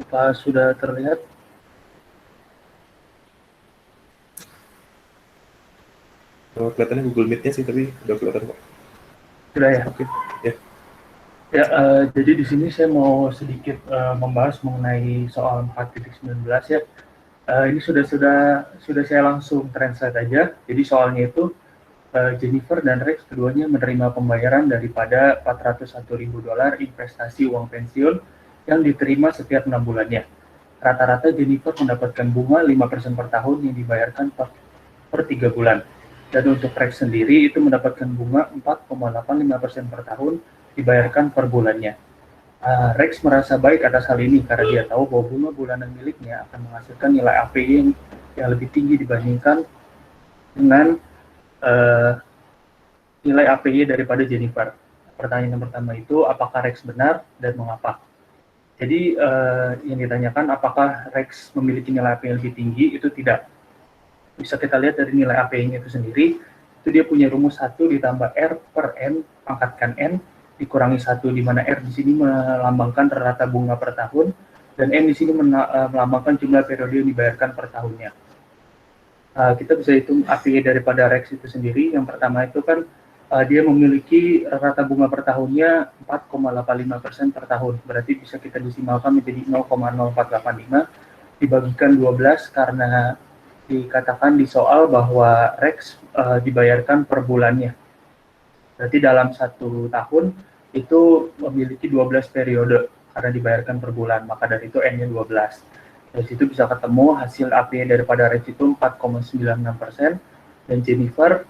Apa sudah terlihat? Kelihatannya Google Meet-nya sih, tapi udah kelihatan kok. Sudah ya? Oke, ya. Ya, jadi di sini saya mau sedikit membahas mengenai soal 4.19 ya. Ini sudah saya langsung translate aja. Jadi soalnya itu Jennifer dan Rex keduanya menerima pembayaran daripada $401.000 investasi uang pensiun yang diterima setiap 6 bulannya. Rata-rata Jennifer mendapatkan bunga 5% per tahun yang dibayarkan per 3 bulan. Dan untuk Rex sendiri itu mendapatkan bunga 4,85% per tahun dibayarkan per bulannya. Rex merasa baik atas hal ini karena dia tahu bahwa bunga bulanan miliknya akan menghasilkan nilai API yang lebih tinggi dibandingkan dengan uh, nilai API daripada Jennifer. Pertanyaan yang pertama itu, apakah Rex benar dan mengapa? Jadi yang ditanyakan apakah Rex memiliki nilai API yang lebih tinggi, itu tidak. Bisa kita lihat dari nilai API-nya itu sendiri, itu dia punya rumus 1 ditambah R per N pangkatkan N dikurangi 1, di mana R di sini melambangkan rata bunga per tahun, dan N di sini melambangkan jumlah periode yang dibayarkan per tahunnya. Kita bisa hitung API daripada Rex itu sendiri. Yang pertama itu kan dia memiliki rata bunga per tahunnya 4,85% per tahun. Berarti bisa kita desimalkan menjadi 0,0485 dibagikan 12 karena dikatakan di soal bahwa Rex dibayarkan per bulannya. Berarti dalam 1 tahun itu memiliki 12 periode karena dibayarkan per bulan, maka dari itu N-nya 12. Dari situ bisa ketemu hasil API daripada Rex itu 4,96%, dan Jennifer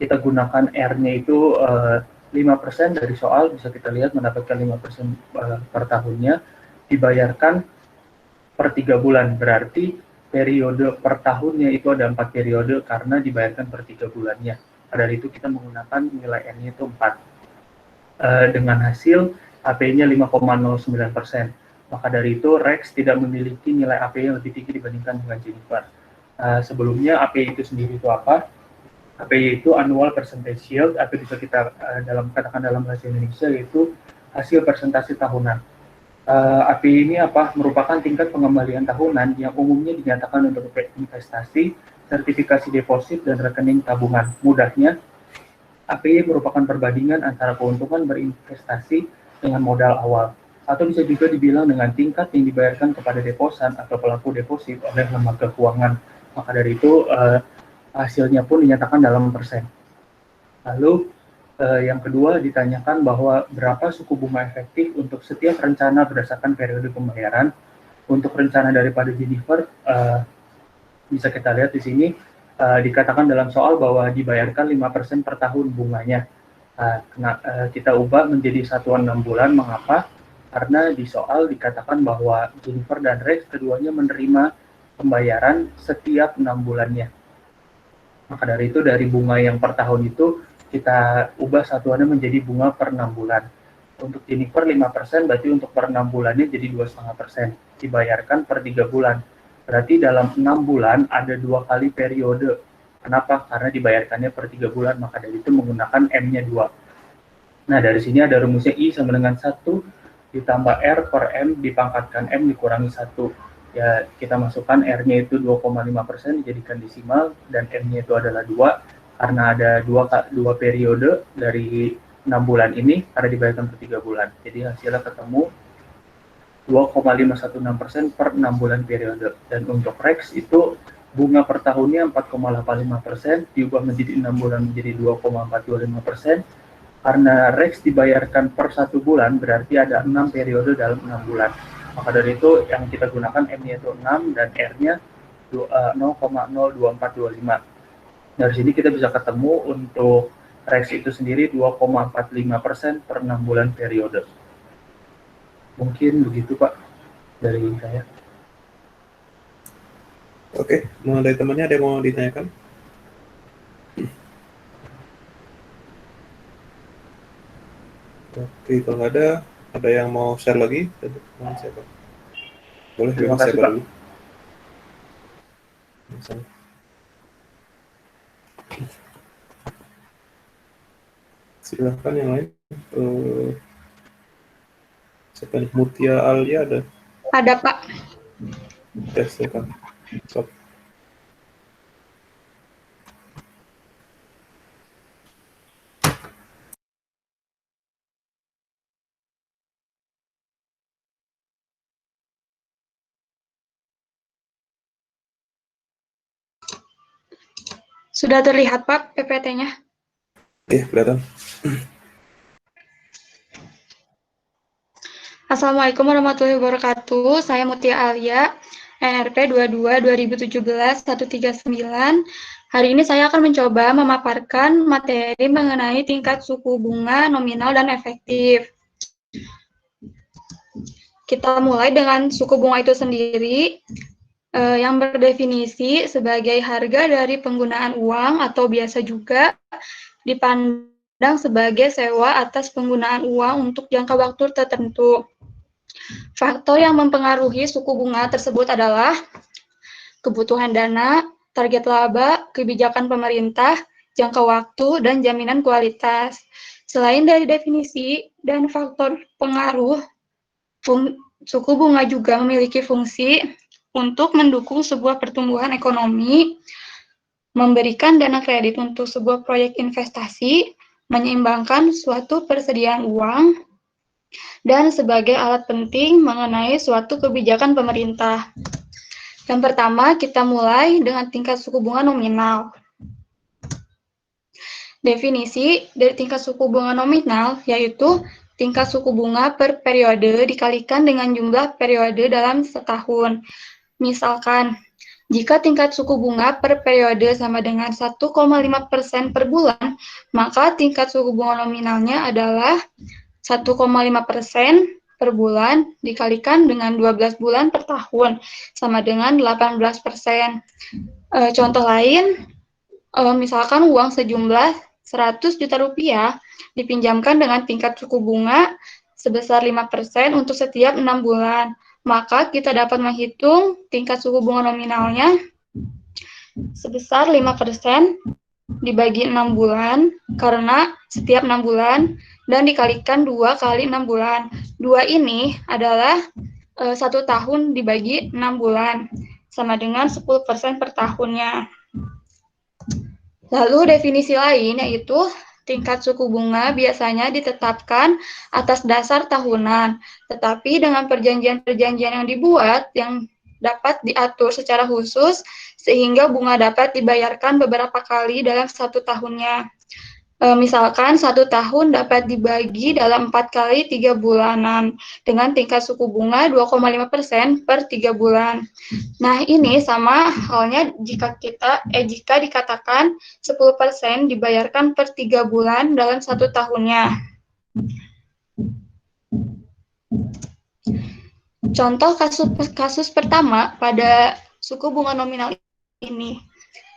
kita gunakan R-nya itu 5% dari soal, bisa kita lihat mendapatkan 5% per tahunnya, dibayarkan per 3 bulan, berarti periode per tahunnya itu ada 4 periode karena dibayarkan per 3 bulannya. Dari itu kita menggunakan nilai N-nya itu 4. Dengan hasil API-nya 5,09%. Maka dari itu Rex tidak memiliki nilai API yang lebih tinggi dibandingkan dengan Jennifer. Sebelumnya API itu sendiri itu apa? API itu annual percentage yield, atau bisa kita katakan dalam bahasa Indonesia yaitu hasil persentase tahunan. API ini merupakan tingkat pengembalian tahunan yang umumnya dinyatakan untuk investasi, sertifikasi deposit, dan rekening tabungan. Mudahnya, API merupakan perbandingan antara keuntungan berinvestasi dengan modal awal, atau bisa juga dibilang dengan tingkat yang dibayarkan kepada deposan atau pelaku deposit oleh lembaga keuangan. Maka dari itu, hasilnya pun dinyatakan dalam persen. Lalu yang kedua ditanyakan bahwa berapa suku bunga efektif untuk setiap rencana berdasarkan periode pembayaran. Untuk rencana daripada Jennifer bisa kita lihat di sini dikatakan dalam soal bahwa dibayarkan 5% per tahun bunganya. Kita ubah menjadi satuan 6 bulan. Mengapa? Karena di soal dikatakan bahwa Jennifer dan Rex keduanya menerima pembayaran setiap 6 bulannya. Maka dari itu dari bunga yang per tahun itu kita ubah satuannya menjadi bunga per 6 bulan. Untuk Jennifer 5%, berarti untuk per 6 bulannya jadi 2,5%. Dibayarkan per 3 bulan. Berarti dalam 6 bulan ada 2 kali periode. Kenapa? Karena dibayarkannya per 3 bulan, maka dari itu menggunakan M-nya 2. Nah, dari sini ada rumusnya I sama dengan 1 ditambah R per M dipangkatkan M dikurangi 1. Ya, kita masukkan R-nya itu 2,5% dijadikan desimal, dan M-nya itu adalah 2, karena ada 2 periode dari 6 bulan ini, karena dibayarkan per 3 bulan. Jadi hasilnya ketemu 2,516% per 6 bulan periode. Dan untuk Rex itu bunga per tahunnya 4,85%, diubah menjadi 6 bulan menjadi 2,425%. Karena Rex dibayarkan per 1 bulan, berarti ada 6 periode dalam 6 bulan. Maka dari itu yang kita gunakan M-nya itu 6 dan R-nya 0,02425. Dari sini kita bisa ketemu untuk Rex itu sendiri 2,45% per 6 bulan periode. Mungkin begitu Pak dari saya. Oke, mau dari temannya ada yang mau ditanyakan? Oke, kalau nggak ada yang mau share lagi? Siapa? Boleh, Terima bebas kasih siapa Pak. dulu. Silahkan yang lain. Siapa nih? Mutia Alia ada? Ada, Pak. Tes kan. Stop. Sudah terlihat, Pak, PPT-nya? Oke, kelihatan. Assalamualaikum warahmatullahi wabarakatuh. Saya Mutia Alia, NRP 22-2017-139. Hari ini saya akan mencoba memaparkan materi mengenai tingkat suku bunga nominal dan efektif. Kita mulai dengan suku bunga itu sendiri, yang berdefinisi sebagai harga dari penggunaan uang atau biasa juga dipandang sebagai sewa atas penggunaan uang untuk jangka waktu tertentu. Faktor yang mempengaruhi suku bunga tersebut adalah kebutuhan dana, target laba, kebijakan pemerintah, jangka waktu, dan jaminan kualitas. Selain dari definisi dan faktor pengaruh, suku bunga juga memiliki fungsi untuk mendukung sebuah pertumbuhan ekonomi, memberikan dana kredit untuk sebuah proyek investasi, menyeimbangkan suatu persediaan uang, dan sebagai alat penting mengenai suatu kebijakan pemerintah. Yang pertama, kita mulai dengan tingkat suku bunga nominal. Definisi dari tingkat suku bunga nominal yaitu tingkat suku bunga per periode dikalikan dengan jumlah periode dalam setahun. Misalkan, jika tingkat suku bunga per periode sama dengan 1,5% per bulan, maka tingkat suku bunga nominalnya adalah 1,5% per bulan dikalikan dengan 12 bulan per tahun, sama dengan 18%. Contoh lain, misalkan uang sejumlah 100 juta rupiah dipinjamkan dengan tingkat suku bunga sebesar 5% untuk setiap 6 bulan. Maka kita dapat menghitung tingkat suku bunga nominalnya sebesar 5% dibagi 6 bulan, karena setiap 6 bulan, dan dikalikan 2 kali 6 bulan. 2 ini adalah 1 tahun dibagi 6 bulan, sama dengan 10% per tahunnya. Lalu definisi lain yaitu tingkat suku bunga biasanya ditetapkan atas dasar tahunan, tetapi dengan perjanjian-perjanjian yang dibuat yang dapat diatur secara khusus sehingga bunga dapat dibayarkan beberapa kali dalam 1 tahunnya. Misalkan 1 tahun dapat dibagi dalam 4 kali 3 bulanan dengan tingkat suku bunga 2,5% per 3 bulan. Nah, ini sama halnya jika dikatakan 10% dibayarkan per 3 bulan dalam 1 tahunnya. Contoh kasus pertama pada suku bunga nominal ini.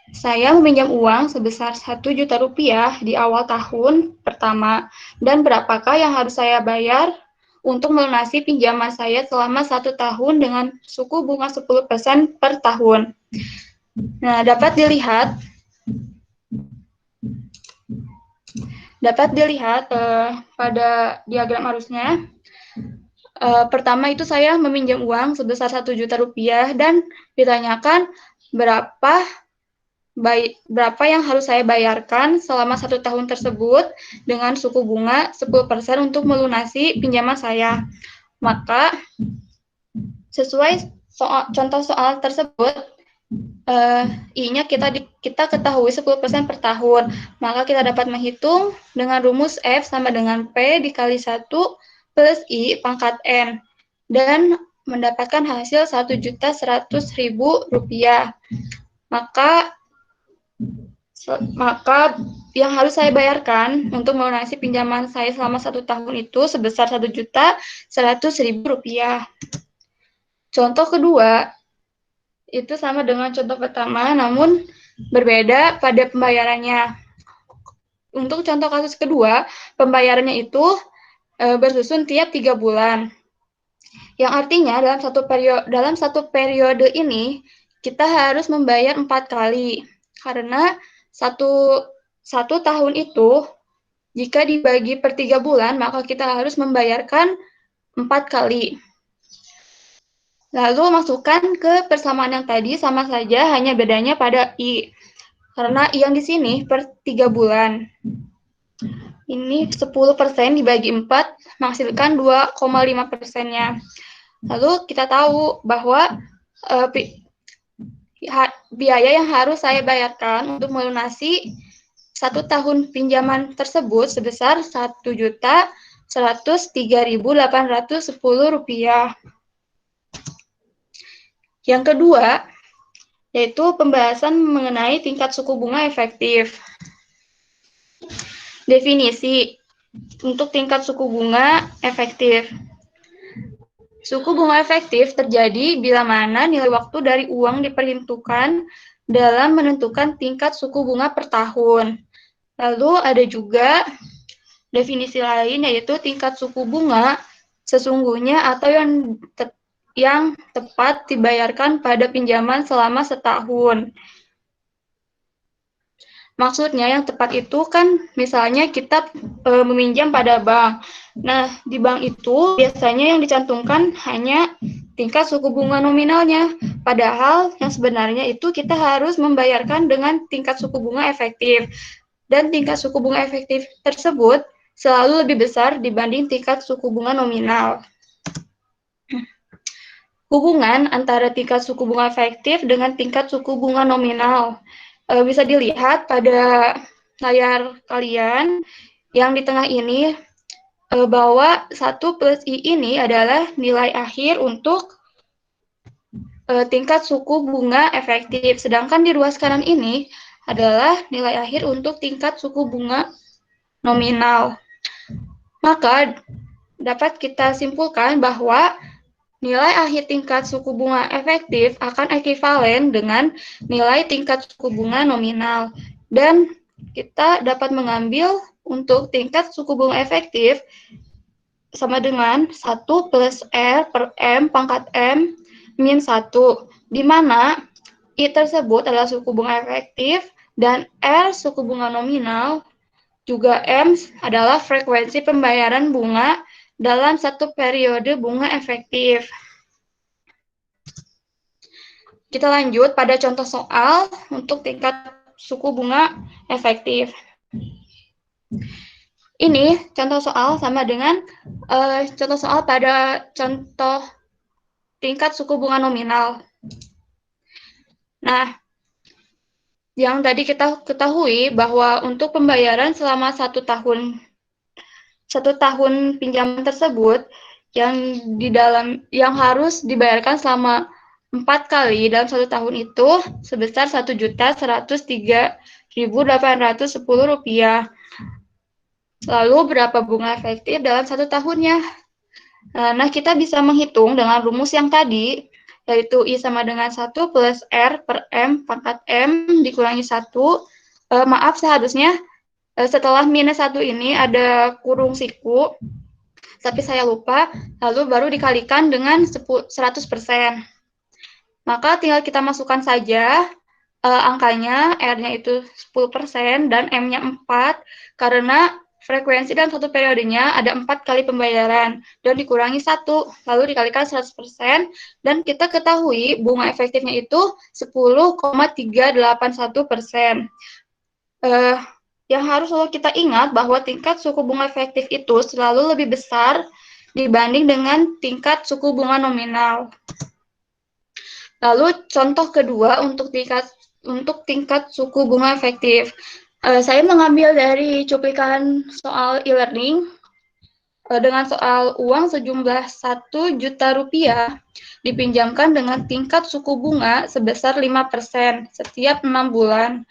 Saya meminjam uang sebesar 1 juta rupiah di awal tahun pertama, dan berapakah yang harus saya bayar untuk melunasi pinjaman saya selama 1 tahun dengan suku bunga 10% per tahun. Nah, dapat dilihat pada diagram arusnya. Pertama itu saya meminjam uang sebesar 1 juta rupiah dan ditanyakan berapa yang harus saya bayarkan selama 1 tahun tersebut dengan suku bunga 10% untuk melunasi pinjaman saya. Maka sesuai contoh soal tersebut, I-nya kita ketahui 10% per tahun. Maka kita dapat menghitung dengan rumus F sama dengan P dikali 1 plus I pangkat N. Dan mendapatkan hasil 1.100.000 rupiah. Maka yang harus saya bayarkan untuk melunasi pinjaman saya selama 1 tahun itu sebesar 1.100.000 rupiah. Contoh kedua, itu sama dengan contoh pertama, namun berbeda pada pembayarannya. Untuk contoh kasus kedua, pembayarannya itu bersusun tiap 3 bulan. Yang artinya dalam satu periode ini, kita harus membayar 4 kali. Karena satu tahun itu, jika dibagi per 3 bulan, maka kita harus membayarkan 4 kali. Lalu masukkan ke persamaan yang tadi sama saja, hanya bedanya pada I. Karena I yang di sini per 3 bulan. Ini 10% dibagi 4 menghasilkan 2,5%-nya. Lalu kita tahu bahwa biaya yang harus saya bayarkan untuk melunasi 1 tahun pinjaman tersebut sebesar Rp1.103.810. Yang kedua, yaitu pembahasan mengenai tingkat suku bunga efektif. Definisi untuk tingkat suku bunga efektif. Suku bunga efektif terjadi bila mana nilai waktu dari uang diperhitungkan dalam menentukan tingkat suku bunga per tahun. Lalu ada juga definisi lain, yaitu tingkat suku bunga sesungguhnya atau yang tepat dibayarkan pada pinjaman selama setahun. Maksudnya yang tepat itu kan misalnya kita meminjam pada bank. Nah, di bank itu biasanya yang dicantumkan hanya tingkat suku bunga nominalnya. Padahal yang sebenarnya itu kita harus membayarkan dengan tingkat suku bunga efektif. Dan tingkat suku bunga efektif tersebut selalu lebih besar dibanding tingkat suku bunga nominal. Hubungan antara tingkat suku bunga efektif dengan tingkat suku bunga nominal bisa dilihat pada layar kalian yang di tengah ini, bahwa 1 plus I ini adalah nilai akhir untuk tingkat suku bunga efektif, sedangkan di ruas kanan ini adalah nilai akhir untuk tingkat suku bunga nominal. Maka dapat kita simpulkan bahwa nilai akhir tingkat suku bunga efektif akan ekuivalen dengan nilai tingkat suku bunga nominal. Dan kita dapat mengambil untuk tingkat suku bunga efektif sama dengan 1 plus R per M pangkat M min 1, di mana I tersebut adalah suku bunga efektif dan R suku bunga nominal, juga M adalah frekuensi pembayaran bunga dalam satu periode bunga efektif. Kita lanjut pada contoh soal untuk tingkat suku bunga efektif. Ini contoh soal sama dengan contoh soal pada contoh tingkat suku bunga nominal. Nah, yang tadi kita ketahui bahwa untuk pembayaran selama 1 tahun pinjaman tersebut yang harus dibayarkan selama 4 kali dalam 1 tahun itu sebesar Rp1.103.810. Lalu berapa bunga efektif dalam 1 tahunnya? Nah, kita bisa menghitung dengan rumus yang tadi, yaitu I sama dengan 1 plus R per M pangkat M dikurangi 1. Maaf, seharusnya setelah minus 1 ini ada kurung siku, tapi saya lupa, lalu baru dikalikan dengan 100%. Maka tinggal kita masukkan saja angkanya, R-nya itu 10% dan M-nya 4, karena frekuensi dalam satu periodenya ada 4 kali pembayaran, dan dikurangi 1, lalu dikalikan 100%, dan kita ketahui bunga efektifnya itu 10,381%. Yang harus selalu kita ingat bahwa tingkat suku bunga efektif itu selalu lebih besar dibanding dengan tingkat suku bunga nominal. Lalu contoh kedua untuk tingkat suku bunga efektif. Saya mengambil dari cuplikan soal e-learning dengan soal uang sejumlah Rp1 juta dipinjamkan dengan tingkat suku bunga sebesar 5% setiap 6 bulan.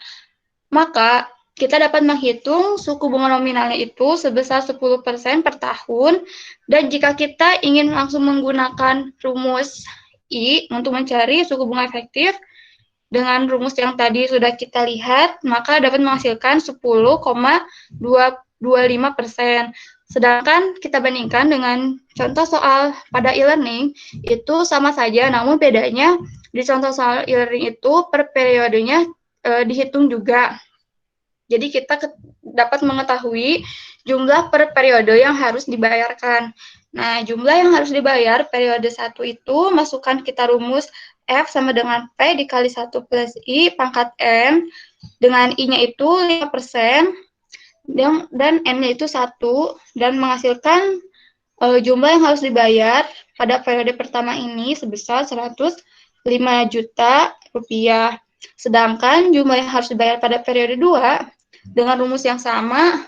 Maka kita dapat menghitung suku bunga nominalnya itu sebesar 10% per tahun, dan jika kita ingin langsung menggunakan rumus I untuk mencari suku bunga efektif, dengan rumus yang tadi sudah kita lihat, maka dapat menghasilkan 10,225%. Sedangkan kita bandingkan dengan contoh soal pada e-learning, itu sama saja, namun bedanya di contoh soal e-learning itu per periodenya dihitung juga. Jadi kita dapat mengetahui jumlah per periode yang harus dibayarkan. Nah, jumlah yang harus dibayar periode 1 itu, masukkan kita rumus F sama dengan P dikali 1 plus I pangkat N, dengan I-nya itu 5%, dan N-nya itu 1, dan menghasilkan jumlah yang harus dibayar pada periode pertama ini sebesar 105 juta rupiah. Sedangkan jumlah yang harus dibayar pada periode 2 dengan rumus yang sama,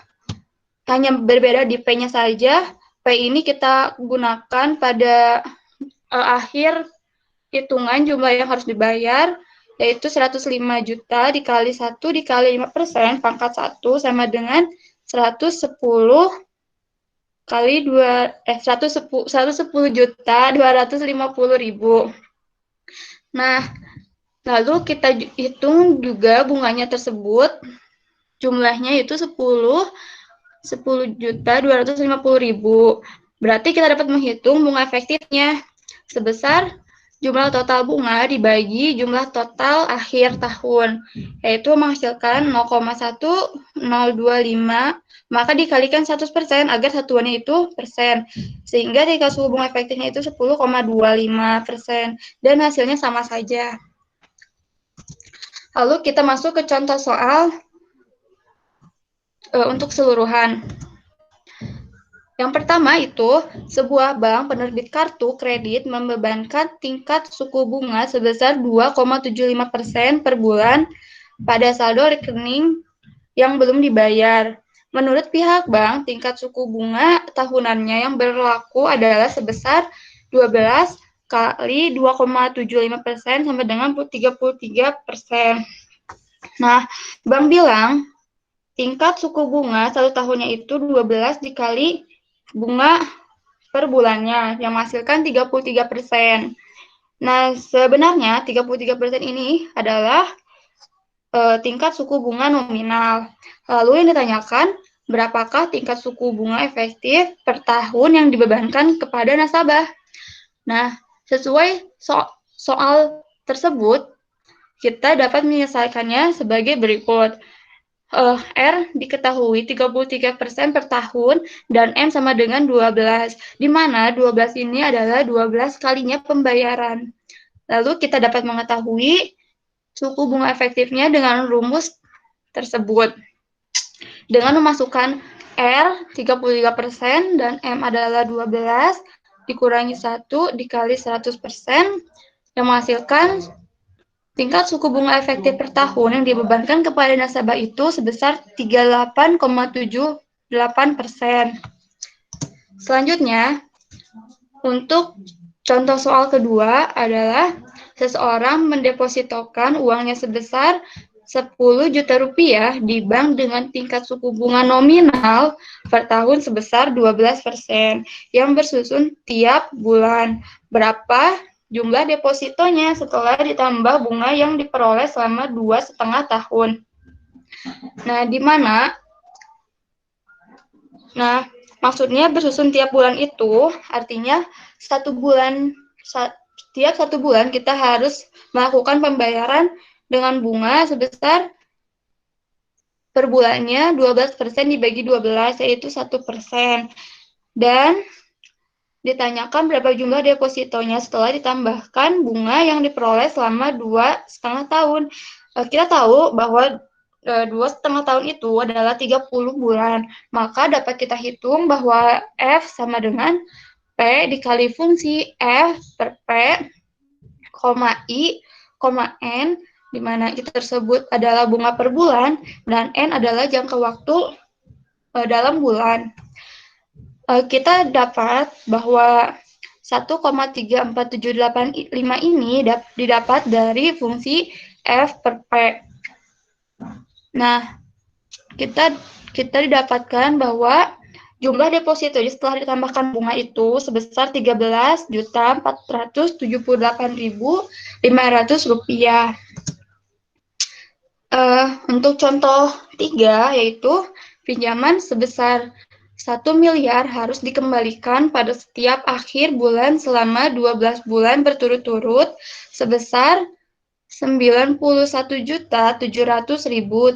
hanya berbeda di P-nya saja. P ini kita gunakan pada akhir hitungan jumlah yang harus dibayar, yaitu 105 juta dikali 1 dikali 5% pangkat 1 sama dengan 110 kali 110 juta 250.000. Nah, lalu kita hitung juga bunganya tersebut, jumlahnya itu 10 juta 250.000. Berarti kita dapat menghitung bunga efektifnya sebesar jumlah total bunga dibagi jumlah total akhir tahun, yaitu menghasilkan 0,1025, maka dikalikan 100% agar satuannya itu persen, sehingga tingkat suku bunga efektifnya itu 10,25%, dan hasilnya sama saja. Lalu kita masuk ke contoh soal untuk keseluruhan. Yang pertama itu, sebuah bank penerbit kartu kredit membebankan tingkat suku bunga sebesar 2,75% per bulan pada saldo rekening yang belum dibayar. Menurut pihak bank, tingkat suku bunga tahunannya yang berlaku adalah sebesar 12 kali 2,75% sama dengan 33%. Nah, bank bilang tingkat suku bunga 1 tahunnya itu 12 dikali bunga per bulannya yang menghasilkan 33%. Nah, sebenarnya 33% ini adalah tingkat suku bunga nominal. Lalu yang ditanyakan, berapakah tingkat suku bunga efektif per tahun yang dibebankan kepada nasabah? Nah, sesuai soal tersebut, kita dapat menyelesaikannya sebagai berikut. R diketahui 33% per tahun dan M sama dengan 12, di mana 12 ini adalah 12 kalinya pembayaran. Lalu kita dapat mengetahui suku bunga efektifnya dengan rumus tersebut. Dengan memasukkan R 33% dan M adalah 12 dikurangi 1 dikali 100% yang menghasilkan tingkat suku bunga efektif per tahun yang dibebankan kepada nasabah itu sebesar 38,78%. Selanjutnya, untuk contoh soal kedua adalah seseorang mendepositokan uangnya sebesar 10 juta rupiah di bank dengan tingkat suku bunga nominal per tahun sebesar 12% yang bersusun tiap bulan. Berapa jumlah depositonya setelah ditambah bunga yang diperoleh selama 2,5 tahun. Nah, di mana? Nah, maksudnya bersusun tiap bulan itu artinya setiap satu bulan kita harus melakukan pembayaran dengan bunga sebesar per bulannya 12% dibagi 12, yaitu 1%. Dan ditanyakan berapa jumlah depositonya setelah ditambahkan bunga yang diperoleh selama 2,5 tahun. Kita tahu bahwa 2,5 tahun itu adalah 30 bulan. Maka dapat kita hitung bahwa F sama dengan P dikali fungsi F per P, I, N, di mana itu tersebut adalah bunga per bulan, dan N adalah jangka waktu dalam bulan. Kita dapat bahwa 1,34785 ini didapat dari fungsi F per P. Nah, kita didapatkan bahwa jumlah deposito setelah ditambahkan bunga itu sebesar 13.478.500 rupiah. Untuk contoh 3, yaitu pinjaman sebesar 1 miliar harus dikembalikan pada setiap akhir bulan selama 12 bulan berturut-turut sebesar 91.700.000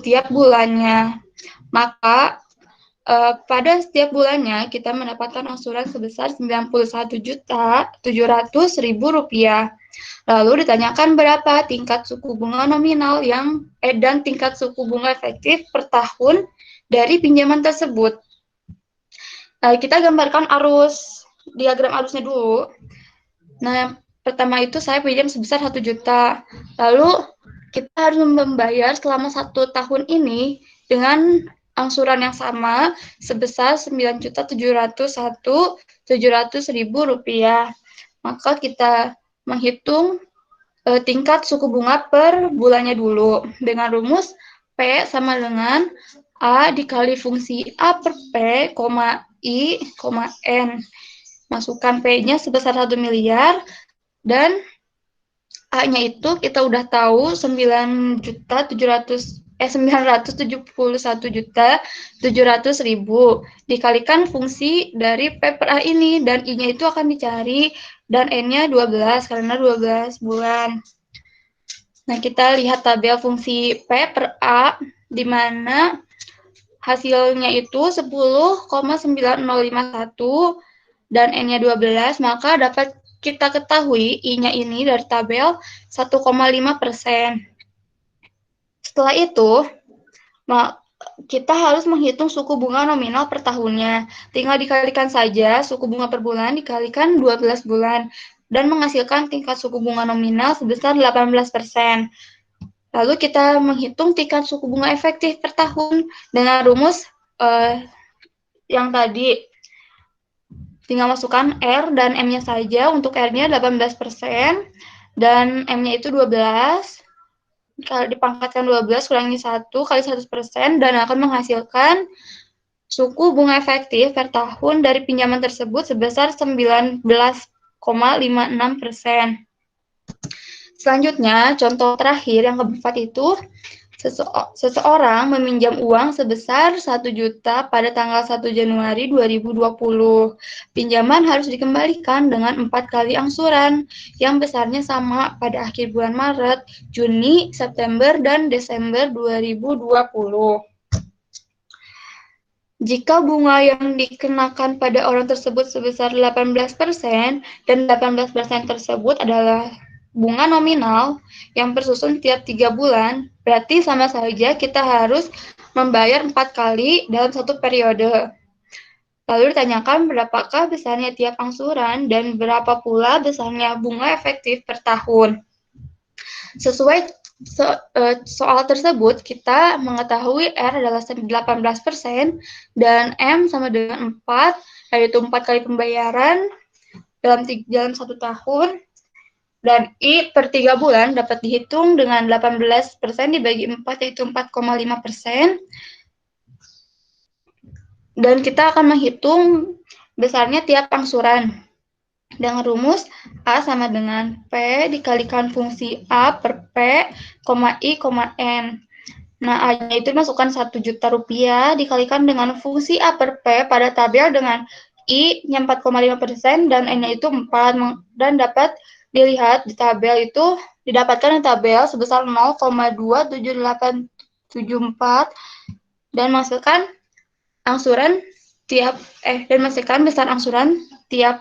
tiap bulannya. Maka pada setiap bulannya kita mendapatkan angsuran sebesar Rp91.700.000. Lalu ditanyakan berapa tingkat suku bunga nominal dan tingkat suku bunga efektif per tahun dari pinjaman tersebut. Kita gambarkan diagram arusnya dulu. Nah, yang pertama itu saya pinjam sebesar 1 juta. Lalu kita harus membayar selama 1 tahun ini dengan angsuran yang sama sebesar Rp9.701.700.000. Maka kita menghitung tingkat suku bunga per bulannya dulu dengan rumus P sama dengan A dikali fungsi A per P, I, N. Masukkan P-nya sebesar 1 miliar dan A-nya itu kita udah tahu 971.700.000 dikalikan fungsi dari P per A ini, dan I-nya itu akan dicari, dan N-nya 12 karena 12 bulan. Nah, kita lihat tabel fungsi P per A, di mana hasilnya itu 10,9051 dan N-nya 12, maka dapat kita ketahui I-nya ini dari tabel 1,5%. Setelah itu, kita harus menghitung suku bunga nominal per tahunnya. Tinggal dikalikan saja suku bunga per bulan dikalikan 12 bulan dan menghasilkan tingkat suku bunga nominal sebesar 18%. Lalu kita menghitung tingkat suku bunga efektif per tahun dengan rumus yang tadi. Tinggal masukkan R dan M-nya saja. Untuk R-nya 18% dan M-nya itu 12. Kalau dipangkatkan 12 kurangi 1 kali 100% dan akan menghasilkan suku bunga efektif per tahun dari pinjaman tersebut sebesar 19,56%. Selanjutnya, contoh terakhir yang keempat itu, seseorang meminjam uang sebesar 1 juta pada tanggal 1 Januari 2020. Pinjaman harus dikembalikan dengan 4 kali angsuran yang besarnya sama pada akhir bulan Maret, Juni, September, dan Desember 2020. Jika bunga yang dikenakan pada orang tersebut sebesar 18% dan 18% tersebut adalah bunga nominal yang bersusun tiap 3 bulan, berarti sama saja kita harus membayar 4 kali dalam satu periode. Lalu ditanyakan berapakah besarnya tiap angsuran dan berapa pula besarnya bunga efektif per tahun. Sesuai soal tersebut, kita mengetahui R adalah 18% dan M sama dengan 4, yaitu 4 kali pembayaran dalam 1 tahun. Dan I per 3 bulan dapat dihitung dengan 18% dibagi 4, yaitu 4,5%. Dan kita akan menghitung besarnya tiap angsuran dengan rumus A sama dengan P dikalikan fungsi A per P, I, N. Nah, A-nya itu masukkan 1 juta rupiah dikalikan dengan fungsi A per P pada tabel dengan I-nya 4,5% dan N-nya itu 4, dan dapat dilihat di tabel itu didapatkan di tabel sebesar 0,27874 dan masukkan angsuran dan masukkan besar angsuran tiap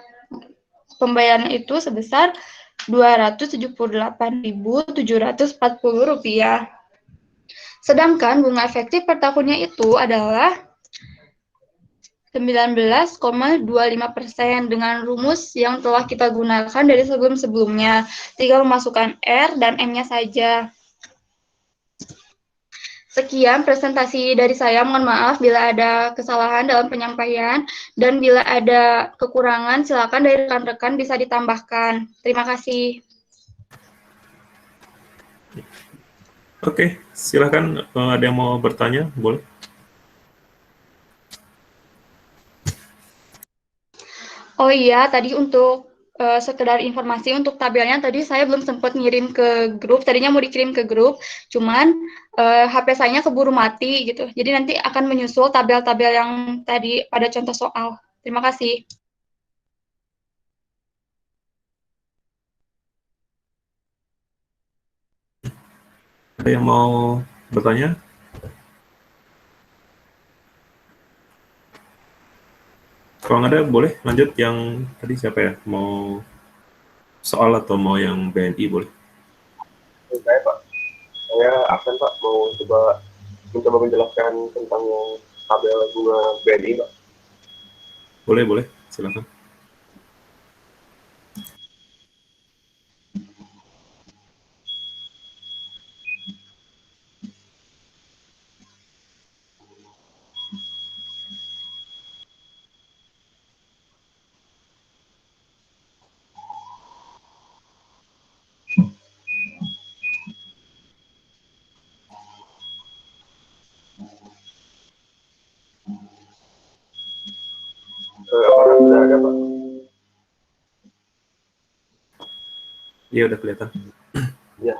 pembayaran itu sebesar Rp278.740. Sedangkan bunga efektif per tahunnya itu adalah 19,25% dengan rumus yang telah kita gunakan dari sebelum-sebelumnya. Tinggal memasukkan R dan M-nya saja. Sekian presentasi dari saya. Mohon maaf bila ada kesalahan dalam penyampaian, dan bila ada kekurangan silakan dari rekan-rekan bisa ditambahkan. Terima kasih. Oke, silakan ada yang mau bertanya, boleh. Oh iya, tadi untuk sekedar informasi untuk tabelnya tadi saya belum sempat ngirim ke grup. Tadinya mau dikirim ke grup, cuman HP saya keburu mati gitu. Jadi nanti akan menyusul tabel-tabel yang tadi pada contoh soal. Terima kasih. Ada yang mau bertanya? Kalau nggak ada boleh lanjut yang tadi siapa ya? Mau soal atau mau yang BNI boleh? Saya Pak, saya absen Pak, mau mencoba menjelaskan tentang yang tabel bunga BNI Pak. Boleh, silakan. Apakah sudah ada Pak? Iya udah kelihatan. Ya,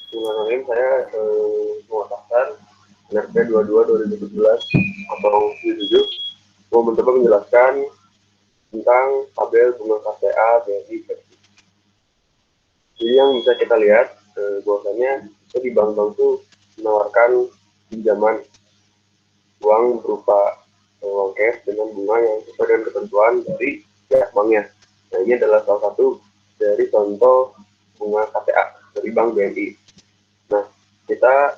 Bismillahirrahmanirrahim. Saya mengatakan NRP 22 2017 atau 77 mau mencoba menjelaskan tentang tabel bunga KTA BNI. Jadi yang bisa kita lihat bahwasannya di bank-bank itu menawarkan pinjaman uang berupa uang cash dengan bunga yang sesuai dengan ketentuan dari pihak banknya. Nah, ini adalah salah satu dari contoh bunga KTA dari Bank BNI. Nah, kita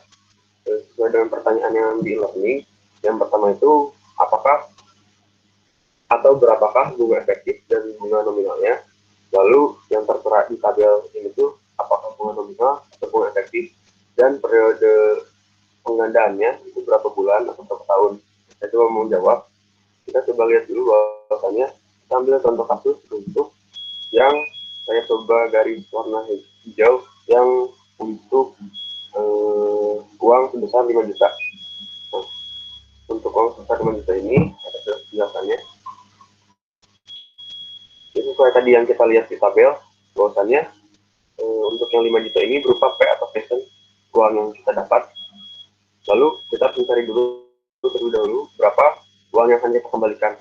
sesuai dengan pertanyaan yang di e-learning, yang pertama itu apakah atau berapakah bunga efektif dan bunga nominalnya. Lalu yang tertera di tabel ini tuh apakah bunga nominal atau bunga efektif dan periode penggandaannya itu berapa bulan atau berapa tahun. Saya coba mau jawab. Kita coba lihat dulu bahwasannya kita ambil contoh kasus untuk yang saya coba garis warna hijau yang untuk uang sebesar 5 juta. Nah, untuk uang sebesar 5 juta ini ada penjelasannya. Jadi sesuai tadi yang kita lihat di tabel, bahwasannya untuk yang 5 juta ini berupa P atau fashion uang yang kita dapat. Lalu kita harus mencari dulu terlebih dahulu berapa uang yang akan kita kembalikan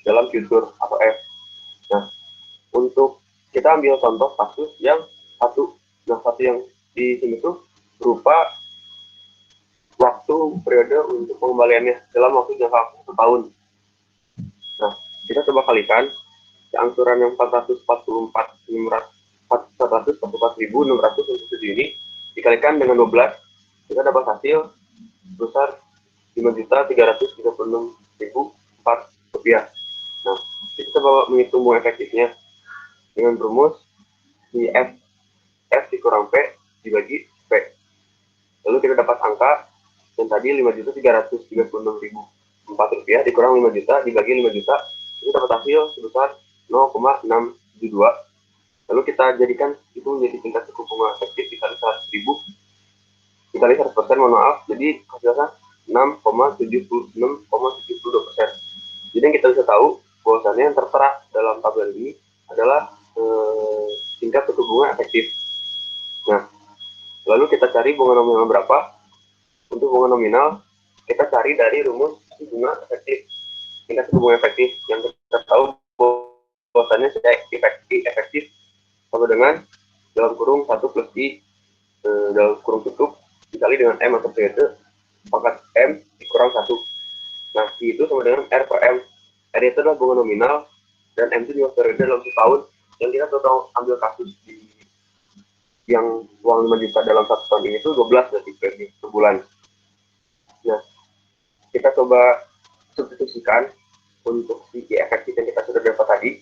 dalam future atau F. Nah, untuk kita ambil contoh kasus yang satu. Nah, satu yang di sini tuh berupa waktu periode untuk pengembaliannya dalam waktu jangka waktu 1 tahun. Nah, kita coba kalikan angsuran yang 444.607 ini dikalikan dengan 12, kita dapat hasil besar 5.336.004 rupiah. Nah, kita coba menghitung bunga efektifnya dengan rumus di F dikurang P dibagi P. Lalu kita dapat angka yang tadi 5.336.004 rupiah dikurang 5 juta dibagi 5 juta, kita dapat hasil sebesar 0,672. Lalu kita jadikan itu menjadi tingkat suku bunga efektif dikali 100.000 dikali 100%, mohon maaf, jadi hasilnya 6,76,72%. Jadi yang kita bisa tahu bahwasannya yang tertera dalam tabel ini adalah tingkat suku bunga efektif. Nah, lalu kita cari bunga nominal berapa. Untuk bunga nominal kita cari dari rumus bunga efektif. Tingkat suku bunga efektif yang kita tahu bahwasannya efektif sama dengan dalam kurung 1 plus I dalam kurung tutup dikali dengan M atau periode pangkat M dikurang 1. Nah, I itu sama dengan R per M. R itu adalah bunga nominal dan M itu juga periode dalam setahun. Yang kita total ambil kasus di yang uang 5 juta dalam 1 tahun ini itu 12 berarti per bulan. Nah, kita coba substitusikan untuk si efektif yang kita sudah dapat tadi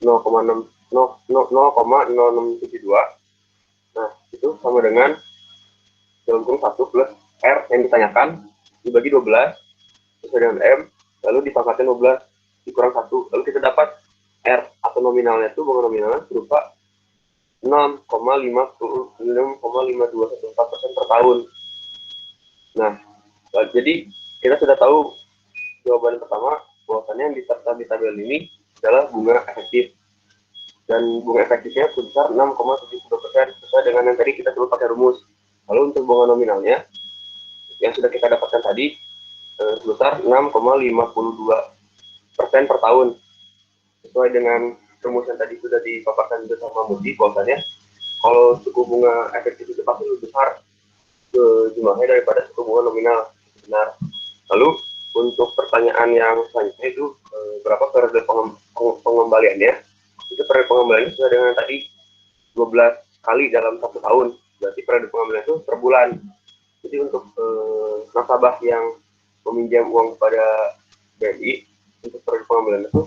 0,0672. Nah, itu sama dengan dalam kurung 1 plus R yang ditanyakan dibagi 12 sesuai dengan M, lalu dipangkatkan 12 dikurang 1, lalu kita dapat R atau nominalnya itu bunga nominalnya berupa 6,52114% per tahun. Nah, jadi kita sudah tahu jawaban pertama bahwasannya yang disertai di tabel ini adalah bunga efektif. Dan bunga efektifnya sebesar 6,72% sesuai dengan yang tadi kita coba pakai rumus. Lalu untuk bunga nominalnya yang sudah kita dapatkan tadi sebesar 6,52% per tahun. Sesuai dengan rumus yang tadi sudah dipaparkan bersama Mudi, bahwasannya kalau suku bunga efektif itu pasti lebih besar jumlahnya daripada suku bunga nominal. Benar. Lalu untuk pertanyaan yang selanjutnya itu berapa periode pengembaliannya? Itu periode pengembaliannya sudah dengan tadi 12 kali dalam 1 tahun. Berarti periode pengembalian itu per bulan. Jadi untuk nasabah yang meminjam uang kepada BNI untuk periode pengembalian itu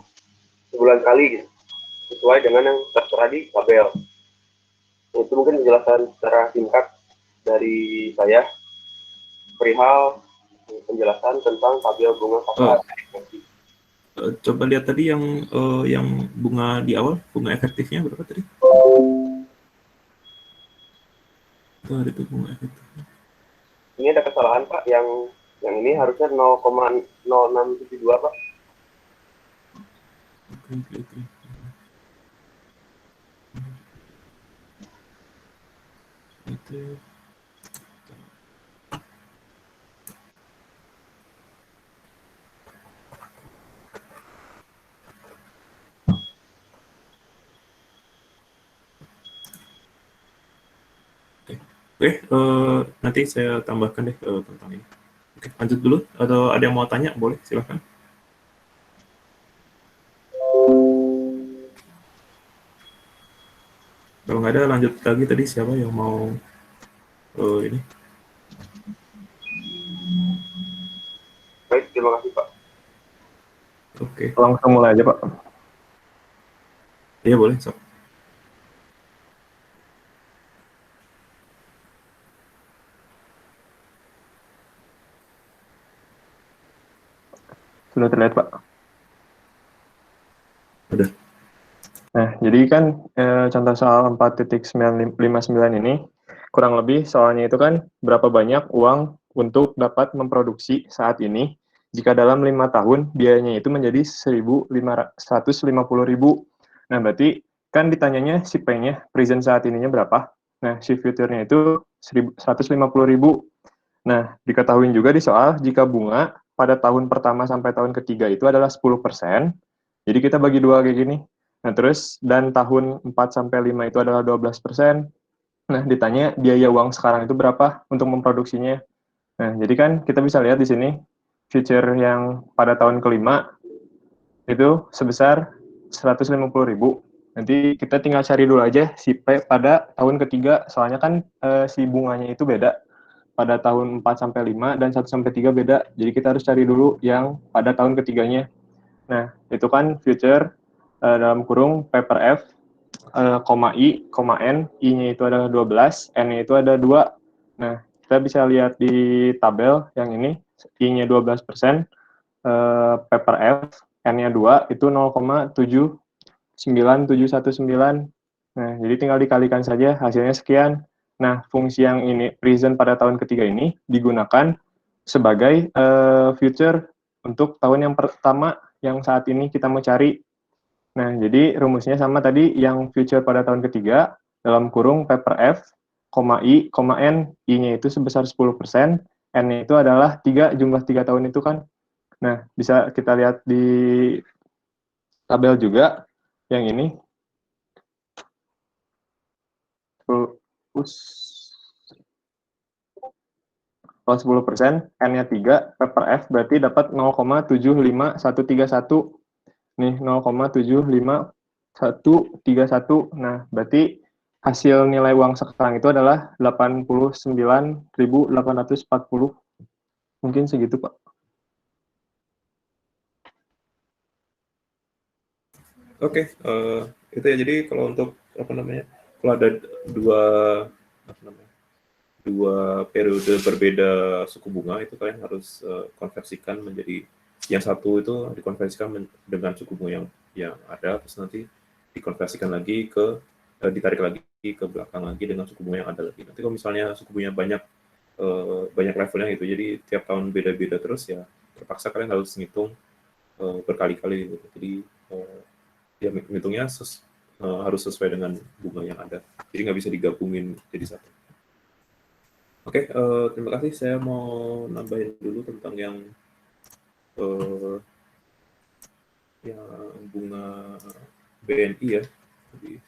sebulan kali gitu, sesuai dengan yang tertera di tabel. Itu mungkin penjelasan secara singkat dari saya perihal penjelasan tentang tabel bunga pasar. Coba lihat tadi yang bunga di awal, bunga efektifnya berapa tadi? Itu ada tuh bunga efektifnya. Ini ada kesalahan Pak, yang ini harusnya 0,0672 Pak. Oke. Itu. Oke, nanti saya tambahkan deh tentang ini. Oke, lanjut dulu. Atau ada yang mau tanya? Boleh, silahkan. Kalau nggak ada, lanjut lagi tadi siapa yang mau ini? Baik, terima kasih Pak. Oke. Langsung mulai aja Pak. Iya boleh, sok. Sudah terlihat Pak. Udah. Nah, jadi kan contoh soal 4.959 ini kurang lebih soalnya itu kan berapa banyak uang untuk dapat memproduksi saat ini jika dalam 5 tahun biayanya itu menjadi 1.550.000. Nah, berarti kan ditanyanya si P-nya, present saat ininya berapa? Nah, si future-nya itu 150.000. Nah, diketahui juga di soal jika bunga pada tahun pertama sampai tahun ketiga itu adalah 10%, jadi kita bagi dua kayak gini. Nah, terus dan tahun 4 sampai 5 itu adalah 12%. Nah, ditanya biaya uang sekarang itu berapa untuk memproduksinya. Nah, jadi kan kita bisa lihat di sini future yang pada tahun kelima itu sebesar 150.000. Nanti kita tinggal cari dulu aja si P pada tahun ketiga, soalnya kan si bunganya itu beda. Pada tahun 4 sampai 5 dan 1 sampai 3 beda. Jadi kita harus cari dulu yang pada tahun ketiganya. Nah, itu kan future dalam kurung P per F, koma I, koma N, I-nya itu adalah 12, N-nya itu ada 2. Nah, kita bisa lihat di tabel yang ini, I-nya 12%, P per F, N-nya 2, itu 0,79719. Nah, jadi tinggal dikalikan saja, hasilnya sekian. Nah, fungsi yang ini, present pada tahun ketiga ini, digunakan sebagai future untuk tahun yang pertama yang saat ini kita mau cari. Nah, jadi rumusnya sama tadi yang future pada tahun ketiga, dalam kurung P per F, koma I, koma N, I-nya itu sebesar 10%, N-nya itu adalah 3, jumlah 3 tahun itu kan. Nah, bisa kita lihat di tabel juga, yang ini. Kalau 10%, N-nya 3, P per F berarti dapat 0,75131. Nih, 0,75131. Nah, berarti hasil nilai uang sekarang itu adalah 89.840. Mungkin segitu, Pak. Oke, itu ya. Jadi kalau untuk kalau ada dua periode berbeda suku bunga itu kalian harus konversikan menjadi yang satu itu dikonversikan dengan suku bunga yang ada, terus nanti dikonversikan lagi ditarik lagi ke belakang lagi dengan suku bunga yang ada lagi. Nanti kalau misalnya suku bunganya banyak levelnya gitu, jadi tiap tahun beda-beda terus ya terpaksa kalian harus ngitung berkali-kali gitu. Jadi ya ngitungnya harus sesuai dengan bunga yang ada. Jadi nggak bisa digabungin jadi satu. Oke, terima kasih. Saya mau nambahin dulu tentang yang bunga BNI ya. Jadi,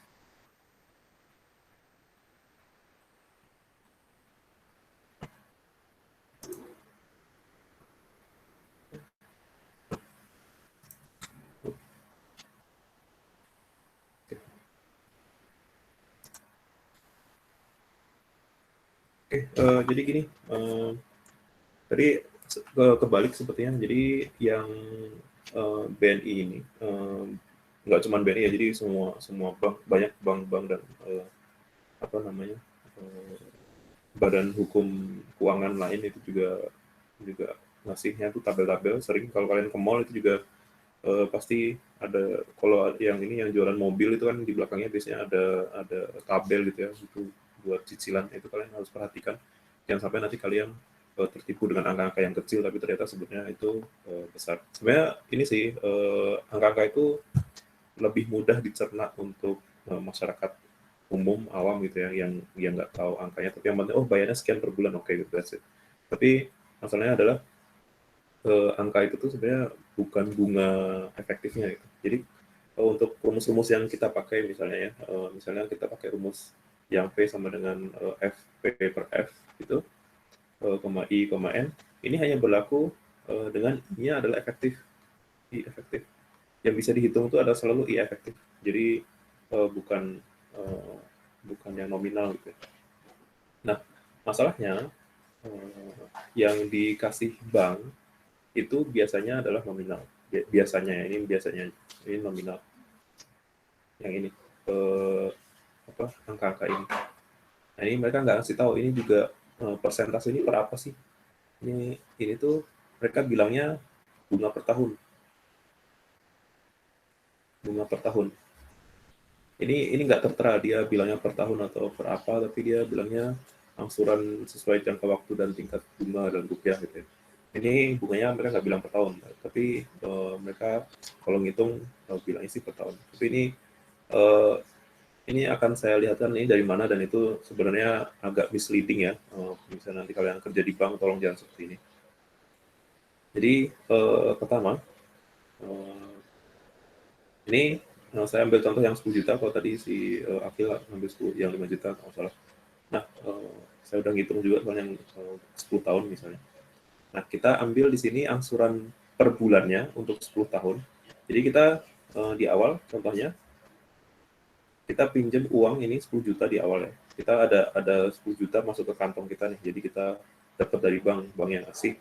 Jadi gini, tadi kebalik sepertinya. Jadi yang BNI ini nggak cuma BNI ya, jadi semua bank, banyak bank-bank dan apa namanya badan hukum keuangan lain itu juga ngasihnya tuh tabel-tabel. Sering kalau kalian ke mall itu juga pasti ada, kalau yang ini yang jualan mobil itu kan di belakangnya biasanya ada tabel gitu ya, itu buat cicilan. Itu kalian harus perhatikan, jangan sampai nanti kalian tertipu dengan angka-angka yang kecil tapi ternyata sebenarnya itu besar. Sebenarnya ini sih angka-angka itu lebih mudah dicerna untuk masyarakat umum awam gitu ya, yang nggak tahu angkanya, tapi yang penting bayarnya sekian per bulan, oke gitu, that's it. Tapi masalahnya adalah angka itu tuh sebenarnya bukan bunga efektifnya gitu. Jadi untuk rumus-rumus yang kita pakai misalnya ya, misalnya kita pakai rumus yang P sama dengan FP per F gitu, koma I, koma N, ini hanya berlaku dengan I-nya adalah efektif, I efektif. Yang bisa dihitung itu adalah selalu I efektif. Jadi bukan yang nominal gitu. Nah, masalahnya yang dikasih bank itu biasanya adalah nominal. Biasanya ini nominal. Yang ini angka-angka ini. Nah, ini mereka nggak ngasih tahu ini juga persentase ini per apa sih? Ini tuh mereka bilangnya bunga per tahun. Bunga per tahun. Ini nggak tertera dia bilangnya per tahun atau per apa, tapi dia bilangnya angsuran sesuai jangka waktu dan tingkat bunga dan rupiah gitu ya. Ini bunganya mereka nggak bilang per tahun, tapi mereka kalau ngitung bilangnya sih per tahun. Tapi ini akan saya lihatkan ini dari mana, dan itu sebenarnya agak misleading ya. Misalnya nanti kalian kerja di bank, tolong jangan seperti ini. Jadi pertama, ini saya ambil contoh yang 10 juta, kalau tadi si Akil ambil 10, yang 5 juta kalau salah. Nah, saya udah ngitung juga soalnya yang 10 tahun misalnya. Nah, kita ambil di sini angsuran per bulannya untuk 10 tahun. Jadi kita di awal, contohnya, kita pinjam uang ini 10 juta di awal ya. Kita ada 10 juta masuk ke kantong kita nih, jadi kita dapat dari bank yang ngasih.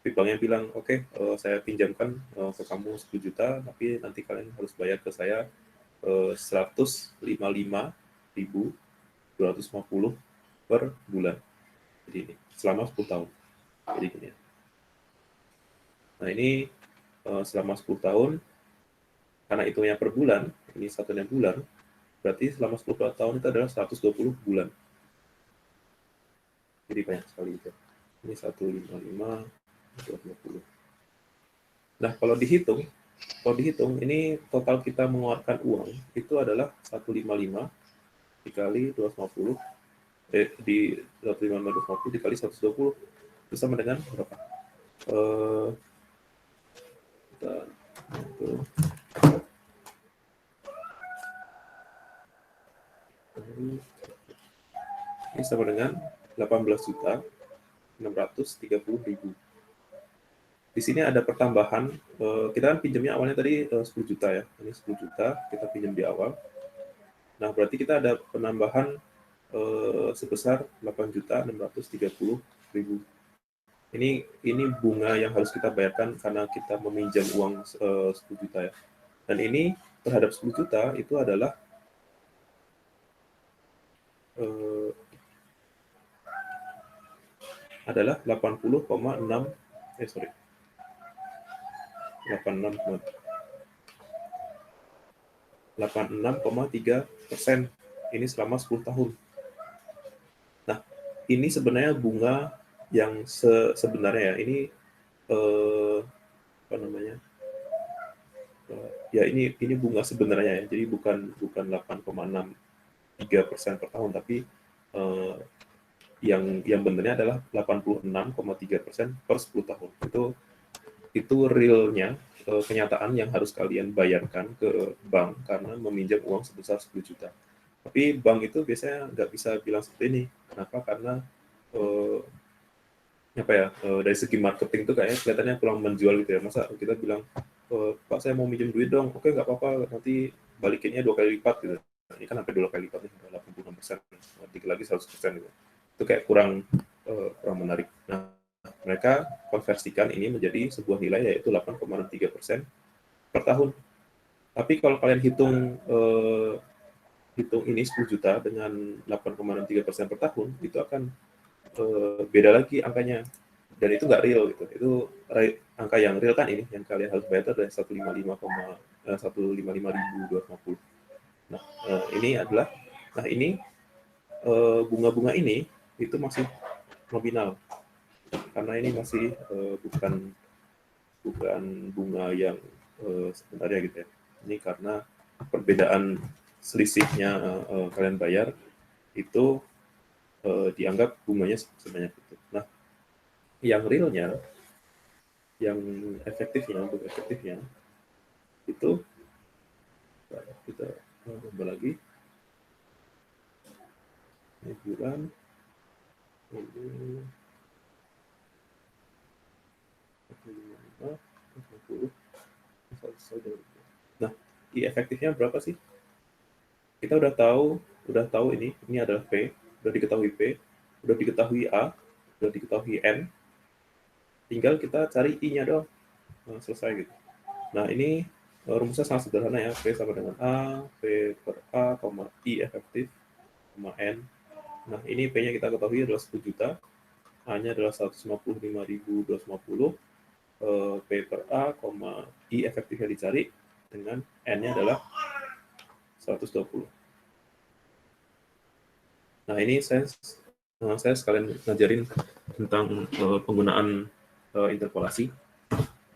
Tapi banknya bilang, oke, saya pinjamkan ke kamu 10 juta, tapi nanti kalian harus bayar ke saya 155.250 per bulan. Jadi ini selama 10 tahun. Jadi gini ya. Nah, ini selama 10 tahun, karena hitungnya per bulan, ini satunya bulan, berarti selama 10 tahun itu adalah 120 bulan. Jadi banyak sekali itu. Ini 155, 250. Nah, kalau dihitung, ini total kita mengeluarkan uang itu adalah 155 dikali 250, di 155 dikali 120, itu sama dengan berapa? Ini sama dengan 18.630.000. Di sini ada pertambahan, kita kan pinjamnya awalnya tadi 10 juta ya, ini 10 juta kita pinjam di awal. Nah, berarti kita ada penambahan sebesar 8.630.000. Ini bunga yang harus kita bayarkan karena kita meminjam uang 10 juta ya. Dan ini terhadap 10 juta itu adalah 86,3% ini selama 10 tahun. Nah, ini sebenarnya bunga yang sebenarnya ya, ini apa namanya? Ya ini bunga sebenarnya ya. Jadi bukan 8,63% per tahun, tapi yang benarnya adalah 86,3% per 10 tahun. Itu realnya, kenyataan yang harus kalian bayarkan ke bank karena meminjam uang sebesar 10 juta. Tapi bank itu biasanya nggak bisa bilang seperti ini. Kenapa? Karena dari segi marketing itu kayaknya kelihatannya kurang menjual gitu ya. Masa kita bilang, Pak saya mau minjem duit dong, oke nggak apa-apa, nanti balikinnya 2 kali lipat gitu. Ini kan sampai 2 kali lipat nih, 86%, dikit lagi 100% gitu. itu kayak kurang menarik. Nah, mereka konversikan ini menjadi sebuah nilai yaitu 8,63% per tahun. Tapi kalau kalian hitung ini 10 juta dengan 8,63% per tahun, itu akan beda lagi angkanya. Dan itu nggak real gitu. Itu angka yang real kan ini, yang kalian harus bayar adalah 155.250. Nah, ini bunga-bunga ini itu masih nominal. Karena ini masih bukan bunga yang sebenarnya gitu ya. Ini karena perbedaan selisihnya kalian bayar itu dianggap bunganya sebanyak itu. Nah, yang realnya, yang efektifnya itu kita tambah lagi ini bulan ini 50. Nah, efektifnya berapa sih? Kita udah tahu ini adalah P, udah diketahui P, udah diketahui A, udah diketahui N, tinggal kita cari I-nya doang. Nah, selesai gitu. Nah, ini rumusnya sangat sederhana ya, P sama dengan A, P per A, I efektif, N. Nah, ini P-nya kita ketahui adalah 10 juta, A-nya adalah 155.250, P per A, I efektifnya dicari, dengan N-nya adalah 120. Nah, ini saya sekalian ngajarin tentang penggunaan interpolasi.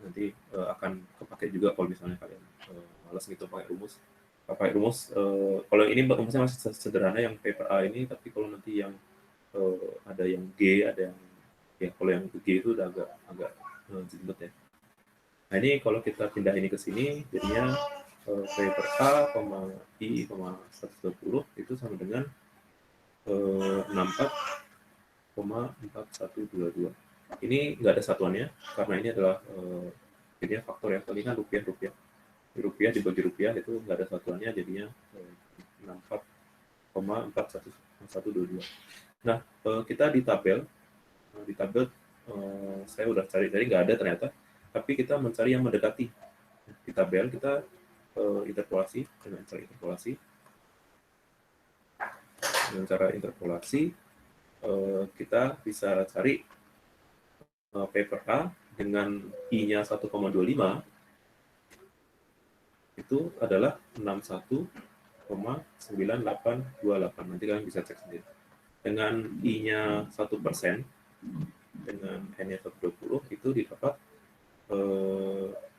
Nanti akan kepake juga kalau misalnya kalian malas gitu pakai rumus. Kalau ini rumusnya masih sederhana yang P per A ini, tapi kalau nanti yang ada yang G, ada yang ya kalau yang G itu udah agak jelimet ya. Nah, ini kalau kita pindah ini ke sini, jadinya P per A, I, 120 itu sama dengan 64,4122. Ini nggak ada satuannya, karena ini adalah jadinya faktor ya, tadi kan rupiah dibagi rupiah itu nggak ada satuannya, jadinya 64,4122. Nah, kita di tabel saya udah cari nggak ada ternyata, tapi kita mencari yang mendekati. Di tabel kita interpolasi dengan cara interpolasi kita bisa cari P per A dengan I-nya 1,25 itu adalah 61,9828. Nanti kalian bisa cek sendiri. Dengan I-nya 1%, dengan N-nya 120 itu didapat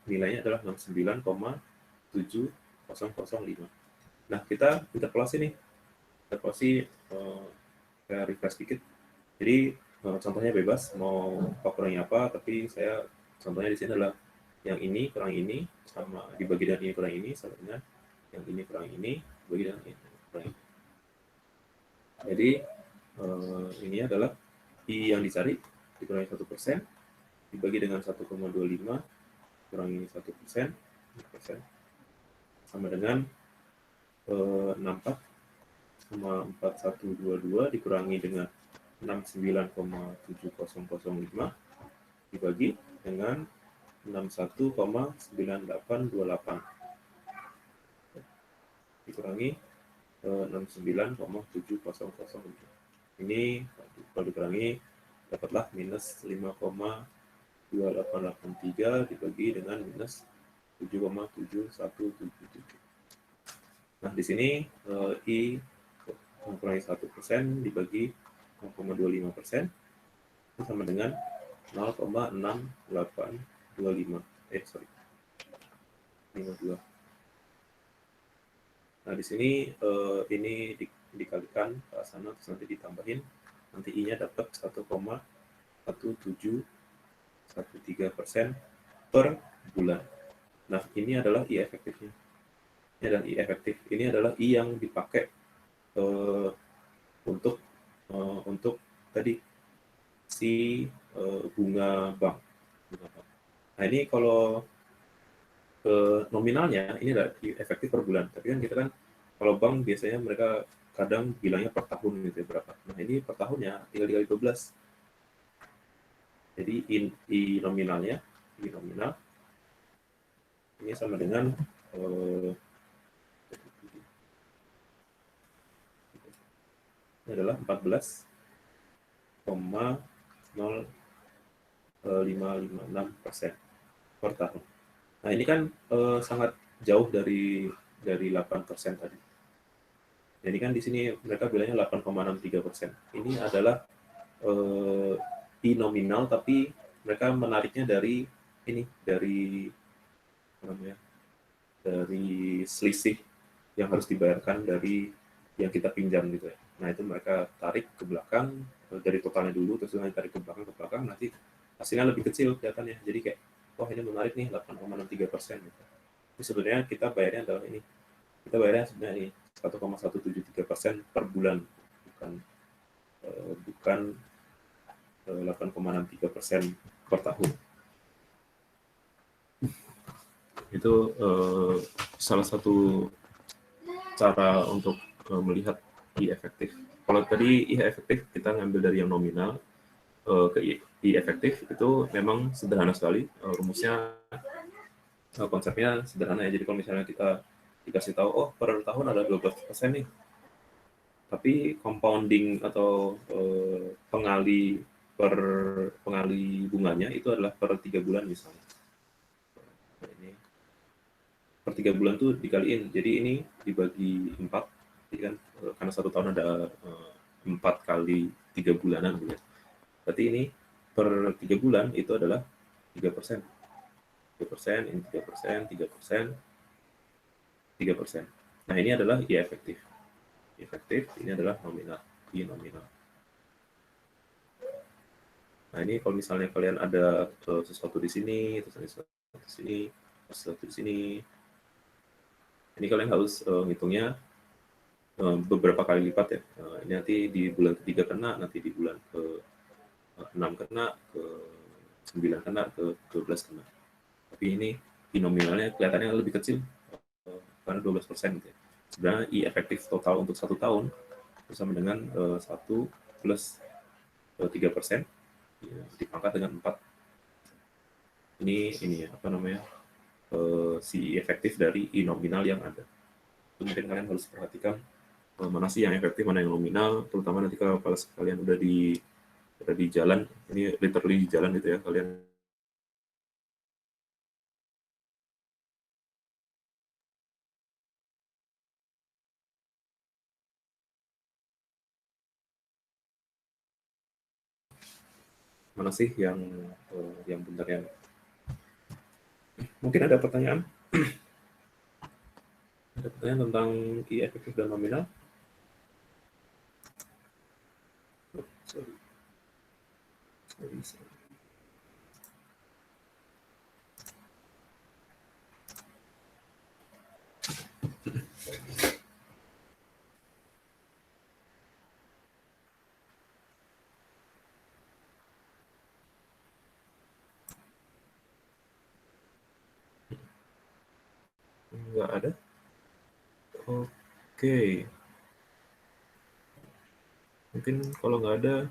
nilainya adalah 69,7005. Nah, kita interpolasi nih. Interpolasi saya refresh dikit. Jadi contohnya bebas mau faktornya apa, tapi saya contohnya di sini adalah yang ini kurang ini sama dibagi dengan ini kurang ini sama dengan yang ini kurang ini dibagi dengan ini kurang ini. Jadi ini adalah I yang dicari dikurangi 1% dibagi dengan 1,25 kurangi 1% sama dengan 64,4122 dikurangi dengan 69,7005 dibagi dengan 61,9828 dikurangi 69,7005. Ini kalau dikurangi dapatlah minus 5,2883 dibagi dengan minus 7,7177. Nah, di sini I mengurangi 1% dibagi 0,25% itu sama dengan 0,6825. 52. Nah, di sini ini dikalikan ke sana terus nanti ditambahin, nanti I-nya dapat 1,1713% per bulan. Nah, ini adalah I efektifnya. Ini adalah I efektif. Ini adalah I yang dipakai untuk tadi si bunga bank. Nah, ini kalau nominalnya ini adalah I efektif per bulan. Tapi kan kita kan kalau bank biasanya mereka kadang bilangnya per tahun gitu ya berapa. Nah ini per tahunnya tinggal dikali 12. Jadi I nominalnya, I nominal ini sama dengan ini adalah 14,0556% per tahun. Nah ini kan sangat jauh dari 8% tadi. Jadi kan di sini mereka bilangnya 8,63%. Ini adalah I nominal, tapi mereka menariknya dari ini, dari selisih yang harus dibayarkan dari yang kita pinjam gitu ya. Nah itu mereka tarik ke belakang dari totalnya dulu, terus nanti tarik ke belakang, nanti hasilnya lebih kecil kelihatannya. Jadi kayak, wah ini menarik nih 8,63%. Gitu. Jadi sebenarnya kita bayarnya adalah ini, kita bayarnya sebenarnya ini 1,173% per bulan, bukan 8,63% per tahun. Itu salah satu cara untuk melihat I efektif. Kalau tadi I efektif kita ngambil dari yang nominal ke I efektif itu memang sederhana sekali. Rumusnya, konsepnya sederhana ya. Jadi kalau misalnya kita dikasih tahu, oh per tahun ada 12% nih, tapi compounding atau pengali bunganya itu adalah per 3 bulan misalnya. Nah, ini per 3 bulan tuh dikaliin, jadi ini dibagi 4, jadi kan karena 1 tahun ada 4 kali 3 bulanan gitu. Berarti ini per 3 bulan itu adalah 3%. 3%, ini 3%, 3%, 3%. Nah ini adalah I efektif. I efektif, ini adalah nominal, I nominal. Nah ini kalau misalnya kalian ada sesuatu di sini, terus ada sesuatu di sini, sesuatu di sini, ini kalian harus ngitungnya beberapa kali lipat ya. Ini nanti di bulan ketiga kena, nanti di bulan ke-6 kena, ke-9 kena, ke-12 kena. Tapi ini I nominalnya kelihatannya lebih kecil, karena 12% gitu ya. Sebenarnya I efektif total untuk 1 tahun bersama dengan 1 plus 3%, ya, dipangkat dengan 4. Ini ya, apa namanya, si efektif dari I nominal yang ada. Itu mungkin kalian harus perhatikan mana sih yang efektif, mana yang nominal, terutama nanti kalau kalian udah di jalan, ini literally di jalan gitu ya, kalian mana sih yang benar yang mungkin ada pertanyaan tentang I efektif dan nominal. Sorry. Nggak ada. Oke. Mungkin kalau nggak ada